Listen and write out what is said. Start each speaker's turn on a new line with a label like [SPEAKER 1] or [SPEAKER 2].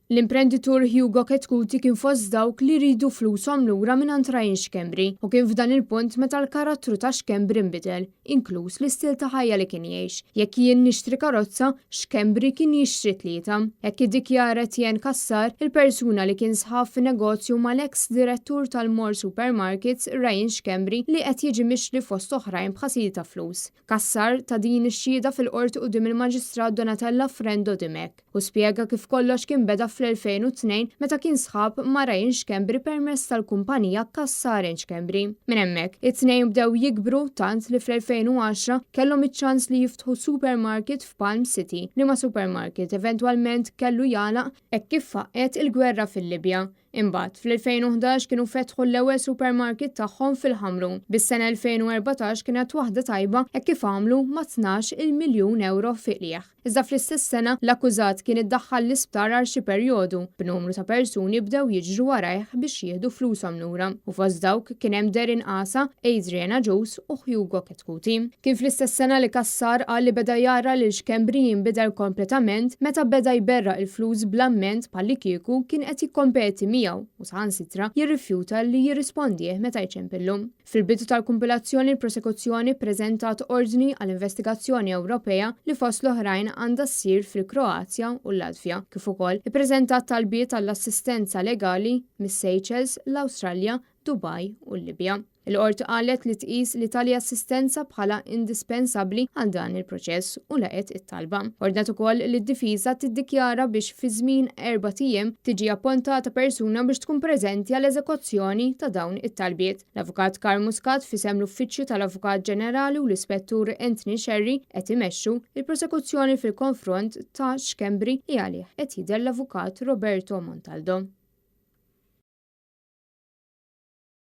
[SPEAKER 1] L-imprenditur Hugo Ketkuti kien fost dawk li jridu flushom lura mingħand Ryan Xkembri u kien f'dan il-punt meta l-karattru ta' Xkembri nbidel, inkluż l-istil ta' ħajja li kien jgħix. Jekk jien nixtri karozza, Xkembri kien jixtri tlieta. Jekk iddikjara Etienne Kassar, il-persuna li kien sħab fin-negozju mal-eks direttur tal-More Supermarkets Ryan Xkembri li qed jiġi mixri fost oħrajn b'ħasil ta' flus. Kassar ta' din ix-xhieda fil-qorti quddiem il-Maġistrat Donatella Frendo Dimek u spjega kif kollox kien beda fl-2002 meta kien sħab ma' Ryan Xkembri permezz tal-kumpanija Kassar Xkembri. Minn hemmhekk, it-tnejn bdew jikbru tant li fl-2010 kellhom iċ-ċans li jiftħu supermarket f'Palm City li ma' supermarket eventwalment kellu jagħlaq hekk kif faqqet il-gwerra fil-Libja. Imbagħad fl-2011 kienu fetħu l-ewwel supermarket tagħhom fil-Ħamrun. Bis-sena 2014 kienet waħda tajba hekk kif għamlu ma' 12 miljun euro fiqlieħ. Iżda fl-istess sena l-akkużat kien iddaħħal l-isptar għal xi perjodu b'numru ta' persuni bdew jiġru warajh biex jieħdu flushom lura. U fost dawk kien hemm Darren Asa, Adriana Jones u Hugo Ketkuti. Kien fl-istess sena li Kassar qal li beda jara li Xkembri jinbidel kompletament meta beda jberra il-flus bl-amment bħalli kieku kien qed jikkompeti miegħu u saħansitra jirrifjuta li jirrispondih meta jċempillu. Fil-bidu tal-kumpilazzjoni l-prosekuzzjoni ppreżentat ordni għall-investigazzjoni Ewropea li fost l-oħrajn għandha ssir fil-Kroazja u l-Latvja, kif ukoll ippreżentat talbiet għall-assistenza legali mis-Seychelles, l-Awstralja, Dubai u l-Libja. Il-qorti qalet li tqis li tali assistenza bħala indispensabbli għal dan il-proċess u laqet it-talba. Ordnat ukoll li d-difiża tiddikjara biex fi żmien 4 ijiem tiġi appuntata persuna biex tkun preżenti għall eżekuzzjoni ta' dawn it-talbiet. L-Avukat Karl Muscat fisem l-Uffiċċju tal-Avukat Ġenerali u l-Ispettur Anthony Sherry qed imexxu il-prosekuzzjoni fil-konfront ta' Xkembri li għalih qed jidher l-Avukat Roberto Montaldo.